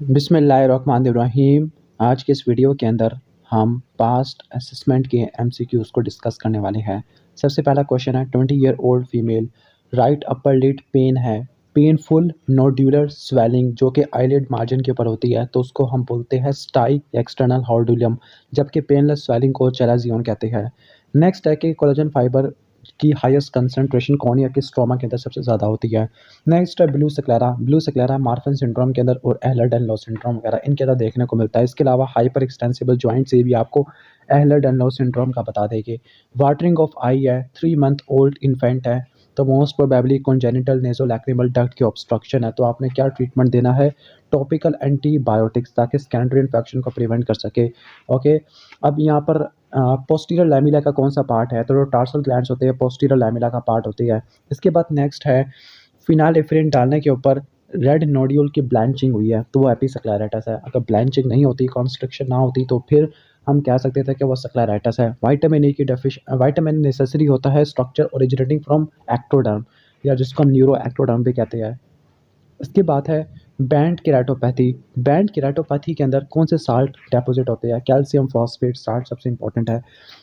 बिस्मिल्लाहिर्रहमानिर्रहीम। आज के इस वीडियो के अंदर हम पास्ट असेसमेंट के एमसीक्यूज़ को डिस्कस करने वाले हैं। सबसे पहला क्वेश्चन है 20 year old female right upper lid pain है, पेनफुल नोड्यूलर स्वेलिंग जो कि आईलिड मार्जिन के ऊपर होती है तो उसको हम बोलते हैं स्टाई एक्सटर्नल हॉर्डुलम, जबकि पेनलेस स्वेलिंग को चेराजियन कहते हैं। नेक्स्ट है कि कोलेजन फाइबर की हाईएस्ट कंसंट्रेशन कॉर्निया के स्ट्रोमा के अंदर सबसे ज़्यादा होती है। नेक्स्ट है ब्लू सक्लेरा मार्फन सिंड्रोम के अंदर और एहलर डैनलोस सिंड्रोम वगैरह इनके अंदर देखने को मिलता है। इसके अलावा हाइपर एक्सटेंसिबल जॉइंट से भी आपको एहलर डैनलोस सिंड्रोम का बता देंगे। वाटरिंग ऑफ आई है, 3 मंथ ओल्ड इन्फेंट है तो मोस्ट प्रोबेबली कॉन्जेनिटल नेजोलैक्रिमल डक्ट की ऑब्स्ट्रक्शन है, तो आपने क्या ट्रीटमेंट देना है? टॉपिकल एंटीबायोटिक्स, ताकि सेकेंडरी इन्फेक्शन को प्रिवेंट कर सके। ओके, अब यहाँ पर पोस्टीरियर लैमेला का कौन सा पार्ट है? तो जो टार्सल ग्लैंड्स होते हैं पोस्टीरियर लैमेला का पार्ट होती है। इसके बाद नेक्स्ट है फिनाइलेफ्रिन डालने के ऊपर रेड नोड्यूल की ब्लैंचिंग हुई है तो वो एपिसक्लेराइटिस है। अगर ब्लैंचिंग नहीं होती, कॉन्स्ट्रिक्शन ना होती तो फिर हम कह सकते थे कि वो सक्लेराइटिस है। विटामिन ए की विटामिन नेसेसरी होता है स्ट्रक्चर ओरिजिनेटिंग फ्रॉम एक्टोडर्म, या जिसको हम न्यूरो एक्टोडर्म भी कहते हैं। इसके बाद है बैंड केराटोपैथी। बैंड केराटोपैथी के अंदर कौन से साल्ट डेपोजिट होते हैं? कैल्शियम फॉस्फेट साल्ट सबसे इंपॉर्टेंट है।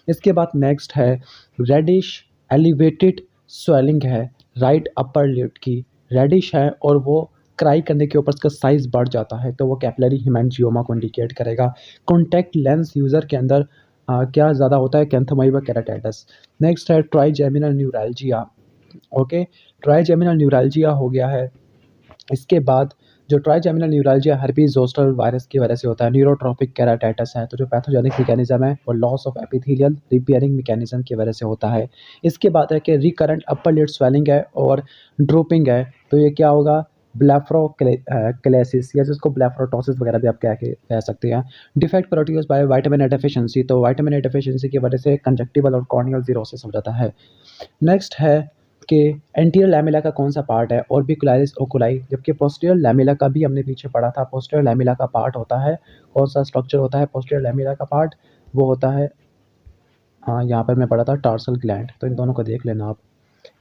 इसके बाद नेक्स्ट है रेडिश एलिवेटेड स्वेलिंग है राइट अपर लिड की, रेडिश है और वो क्राई करने के ऊपर उसका साइज बढ़ जाता है तो वो कैपिलरी हेमेंजियोमा को इंडिकेट करेगा। कॉन्टैक्ट लेंस यूज़र के अंदर क्या ज़्यादा होता है? कैंथोमाइबा केराटाइटिस। नेक्स्ट है trigeminal neuralgia. Okay, trigeminal neuralgia हो गया है। इसके बाद जो trigeminal neuralgia herpes zoster virus की वजह से होता है। न्यूरोट्रॉपिक केराटाइटिस है तो जो पैथोजेनिक मैकेनिज्म है वो loss of epithelial repairing mechanism की वजह से होता है। इसके बाद है कि रिकरेंट अपर लिड स्वेलिंग है और ड्रूपिंग है तो ये क्या होगा? ब्लेफरोक्लेसिस, या जिसको ब्लेफरोटोसिस वगैरह भी आप कह सकते हैं। Defect produce by vitamin A deficiency, तो विटामिन ए डेफिशिएंसी की वजह से कंजक्टिवल और कॉर्नियल जीरोसिस हो जाता है। नेक्स्ट है कि एंटीरियर लैमेला का कौन सा पार्ट है? ऑर्बिकुलरिस ओकुलाई, जबकि पोस्टीरियर लैमेला का भी हमने पीछे पढ़ा था। पोस्टीरियर लैमेला का पार्ट होता है, कौन सा स्ट्रक्चर होता है पोस्टीरियर लैमेला का पार्ट? वो होता है, हाँ यहाँ पर मैं पढ़ा था टार्सल ग्लैंड, तो इन दोनों को देख लेना आप।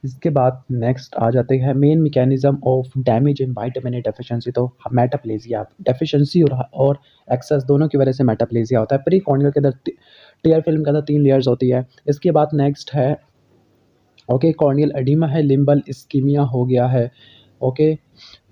इसके बाद नेक्स्ट आ जाते हैं main mechanism of damage in vitamin A deficiency, तो मेटाप्लेजिया डेफिशिएंसी और एक्सेस दोनों की वजह से मेटाप्लेजिया होता है। प्री कॉर्नियल के अंदर टीयर फिल्म के अंदर 3 लेयर्स होती है। इसके बाद नेक्स्ट है ओके कॉर्नियल एडिमा है, लिम्बल इस्कीमिया हो गया है। ओके,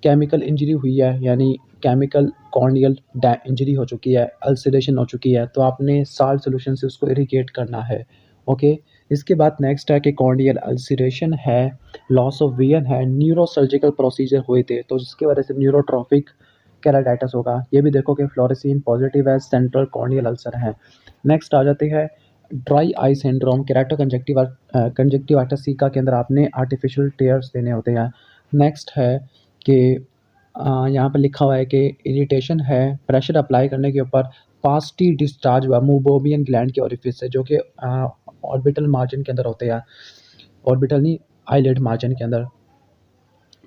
केमिकल इंजरी हुई है, यानी केमिकल कॉर्नियल इंजरी हो चुकी है, अल्सरेशन हो चुकी है तो आपने साल्ट सोल्यूशन से उसको इरिगेट करना है। ओके, इसके बाद नेक्स्ट है कि कॉर्नियल अल्सरेशन है, लॉस ऑफ विजन है, न्यूरोसर्जिकल प्रोसीजर हुए थे तो जिसकी वजह से न्यूरोट्रॉफिक केराटाइटिस होगा। ये भी देखो कि फ्लोरेसिन पॉजिटिव है, सेंट्रल कॉर्नियल अल्सर है। नेक्स्ट आ जाते हैं dry eye syndrome, kerato conjunctivitis caeca के अंदर आपने आर्टिफिशियल टेयर्स देने होते हैं। नेक्स्ट है कि यहाँ पर लिखा हुआ है कि इरिटेशन है, प्रेशर अप्लाई करने के ऊपर फास्टी डिस्चार्ज हुआ मूबोबियन ग्लैंड के ओरिफिस से, जो कि ऑर्बिटल मार्जिन के अंदर होते हैं, ऑर्बिटल नहीं आईलिड मार्जिन के अंदर।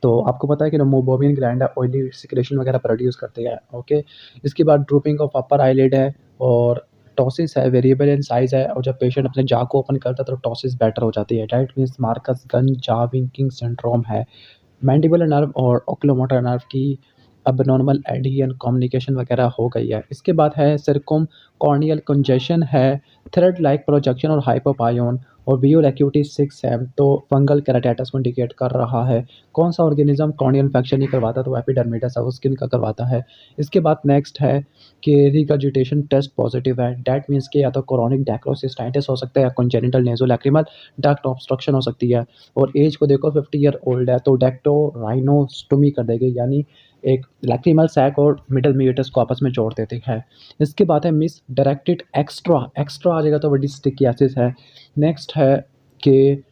तो आपको पता है कि मूबोबियन ग्लैंड है, ऑयली सिक्रेशन वगैरह प्रोड्यूस करते हैं। ओके, इसके बाद ड्रूपिंग ऑफ अपर आईलिड है और टॉसिस है, वेरिएबल इन साइज है, और जब पेशेंट अपने जा को ओपन करता है तो टॉसिस बेटर हो जाती है। राइट मीन्स मार्कस गन जा विंकिंग सिंड्रोम है। मैंडिबुलर नर्व और ओक्यूलोमोटर नर्व की अबनॉर्मल एडहेशन कम्युनिकेशन वगैरह हो गई है। इसके बाद है सिरकुम कॉर्नियल कंजेशन है, थ्रेड लाइक प्रोजेक्शन और हाइपोपायोन, और विजुअल एक्यूटी 6M तो फंगल केराटाइटिस को इंडिकेट कर रहा है। कौन सा ऑर्गेनिज्म कॉर्नियल इन्फेक्शन नहीं करवाता? तो एपिडर्मिस है, वो स्किन का करवाता है। इसके बाद नेक्स्ट है कि रिगर्जिटेशन टेस्ट पॉजिटिव है, डैट मीन्स कि या तो क्रोनिक डैक्रोसिस्टाइटिस हो सकता है या कॉन्जेनिटल नेजोलैक्रिमल डक्ट ऑब्स्ट्रक्शन हो सकती है। और एज को देखो 50 ईयर ओल्ड है तो डेक्टो राइनोस्टोमी कर देगी, यानी एक लैक्रिमल सैक और मिडल मीटर्स को आपस में जोड़ देते हैं। इसके बाद है मिस डायरेक्टेड एक्स्ट्रा, एक्स्ट्रा आ जाएगा तो बड़ी स्टिकियासिस है। नेक्स्ट है कि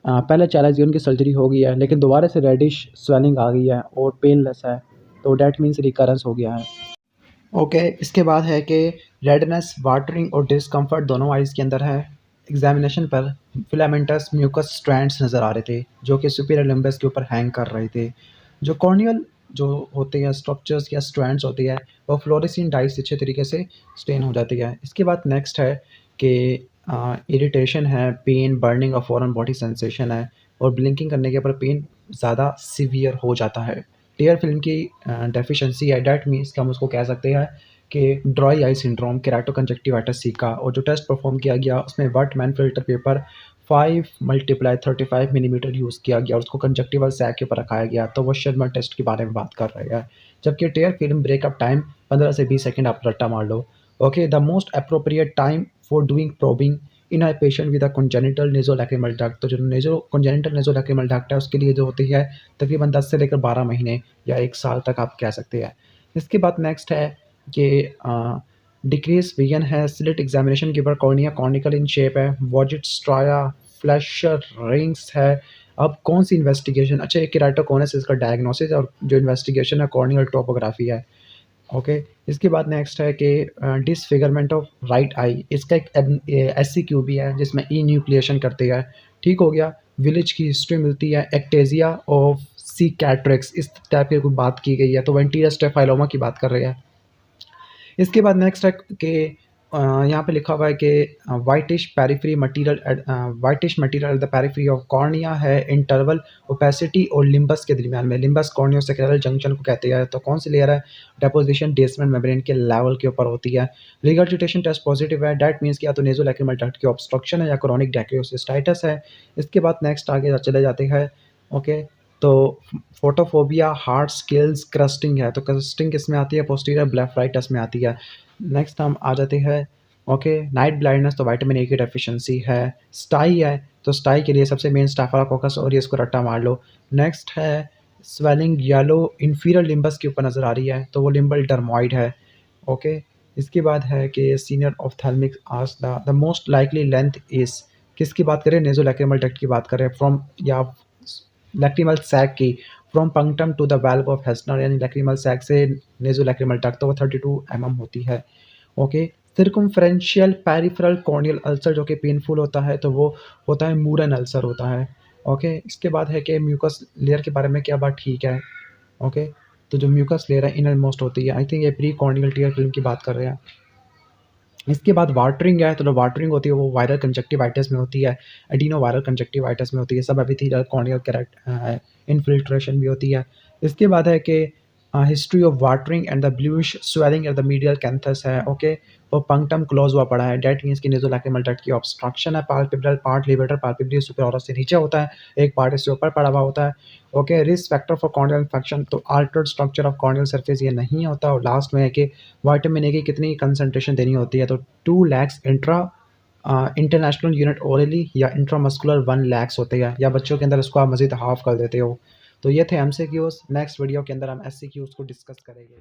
पहले चैलाजियन की सर्जरी हो गई है लेकिन दोबारा से रेडिश स्वेलिंग आ गई है और पेनलेस है तो डैट मीन्स रिकरेंस हो गया है। ओके, इसके बाद है कि रेडनेस वाटरिंग और डिस्कम्फर्ट दोनों आइज़ के अंदर है। एग्जामिनेशन पर फिलामेंटस म्यूकस स्ट्रैंड्स नज़र आ रहे थे जो कि सुपीरियर लिम्बस के ऊपर हैंग कर रहे थे। जो कॉर्नियल जो होते हैं स्ट्रक्चर्स या स्ट्रैंड्स होती है वो फ्लोरेसिन डाई से अच्छे तरीके से स्टेन हो जाती है। इसके बाद नेक्स्ट है कि इरिटेशन है, पेन, बर्निंग और फॉरेन बॉडी सेंसेशन है, और ब्लिंकिंग करने के ऊपर पेन ज़्यादा सीवियर हो जाता है। टेयर फिल्म की डेफिशिएंसी है, दैट मीन्स कि हम उसको कह सकते हैं कि ड्राई आई सिंड्रोम, केराटोकंजक्टिवाइटिस सी का। और जो टेस्ट परफॉर्म किया गया उसमें वर्टमैन फिल्टर पेपर 5 × 35 मिलीमीटर यूज़ किया गया और उसको कंजक्टिवल सैक के ऊपर रखाया गया। तो वो शर्मा टेस्ट के बारे में बात कर रहे हैं। जबकि टेयर फिल्म ब्रेकअप टाइम 15 से 20 सेकंड आप रट्टा मार लो। Okay, the most appropriate time for doing probing in a patient with a congenital nasolacrimal duct. तो जो कंजेनिटल नेज़ोलैक्रिमल डक्ट है उसके लिए जो होती है तकरीबन 10 से लेकर 12 महीने या 1 साल तक आप कह सकते हैं। इसके बाद नेक्स्ट है कि डिक्रीज विजन है, स्लिट एग्जामिनेशन के ऊपर कॉर्निया कॉनिकल इन शेप है, वॉजिट स्ट्राया फ्लैशर रिंग्स है। अब कौन सी इन्वेस्टिगेशन, अच्छा ये केराटोकोनस इसका डायग्नोसिस और जो इन्वेस्टिगेशन है कॉर्नियल टोपोग्राफी है। ओके, इसके बाद नेक्स्ट है कि डिसफिगरमेंट ऑफ राइट आई, इसका एक एससीक्यू भी है जिसमें ई न्यूक्लिएशन करते हैं। ठीक हो गया, विलेज की हिस्ट्री मिलती है, एक्टेजिया ऑफ सी कैट्रिक्स इस टाइप की कोई बात की गई है, तो वेंटिरिया स्टेफाइलोमा की बात कर रहे हैं। इसके बाद नेक्स्ट है कि यहाँ पे लिखा हुआ है कि whitish material at the periphery of cornea है, इंटरवल ओपेसिटी और लिम्बस के दरमियान में। लिम्बस कॉर्नियोसेक्रेटल जंक्शन को कहते हैं। तो कौन सी लेयर है? डेपोजिशन बेसमेंट मेम्ब्रेन के लेवल के ऊपर होती है। रिगर्जिटेशन टेस्ट पॉजिटिव है, दैट मीन्स कि या तो नेज़ोलैक्रिमल डक्ट की ऑब्स्ट्रक्शन है या क्रोनिक डैक्रियोसिस्टाइटिस है। इसके बाद नेक्स्ट आगे चले जाते हैं। ओके, तो फोटोफोबिया हार्ड स्किल्स क्रस्टिंग है, तो क्रस्टिंग किस में आती है? पोस्टीरियर ब्लेफराइटिस में आती है। नेक्स्ट हम आ जाते हैं ओके, नाइट ब्लाइंडनेस, तो विटामिन ए की डेफिशिएंसी है। स्टाई है, तो स्टाई के लिए सबसे मेन स्टाफिलोकोकस ऑरियस को रट्टा मार लो। नेक्स्ट है स्वेलिंग येलो इंफीरियर लिम्बस के ऊपर नज़र आ रही है, तो वो लिम्बल डर्मोइड है। ओके, इसके बाद है कि senior ophthalmic ask the most likely length is, किसकी बात करें? नेज़ोलैक्रिमल डक्ट की बात करें, फ्रॉम या लैक्रिमल सैक की, from punctum to the valve of Hasner, यानी लैक्रिमल सैक से नेज़ोलैक्रिमल डक्ट, तो वो 32 mm होती है। Okay, circumferential peripheral corneal ulcer जो कि पेनफुल होता है, तो वो होता है मूरन अल्सर होता है। ओके, इसके बाद है कि म्यूकस लेयर के बारे में क्या बात ठीक है। ओके, तो जो म्यूकस लेयर है इनर मोस्ट होती है। आई थिंक ये प्री कॉर्नियल टीयर फिल्म की बात कर रहे हैं। इसके बाद वाटरिंग है, तो जो वाटरिंग होती है वो वायरल कंजक्टिवाइटिस में होती है, एडिनो वायरल कंजक्टिवाइटिस में होती है, सब एपिथेलियल कॉर्नियल कैरेक्ट इन्फिल्ट्रेशन भी होती है। इसके बाद है कि history of watering and the bluish swelling at the medial canthus है। ओके, और पंक्टम क्लोज हुआ पड़ा है, डेट मीन्स कि नेज़ोलैक्रिमल डक्ट की ऑब्स्ट्रक्शन है। पाल्पेब्रल पार्ट लिबेटर पाल्पेब्रल सुपेरियोरस से नीचे होता है, एक पार्ट इससे ऊपर पड़ा हुआ होता है। Okay, risk factor for corneal infection, तो altered structure of corneal surface ये नहीं होता। और लास्ट में है कि विटामिन ए की कितनी कंसंट्रेशन देनी होती है, तो 2 लैक्स इंटरनेशनल यूनिट ओरली या इंट्रामस्कुलर 1 लैक्स होते हैं, या बच्चों के अंदर इसको आप मज़ीद हाफ कर देते हो। तो ये थे एमसीक्यूज़, नेक्स्ट वीडियो के अंदर हम एससीक्यूज़ को डिस्कस करेंगे।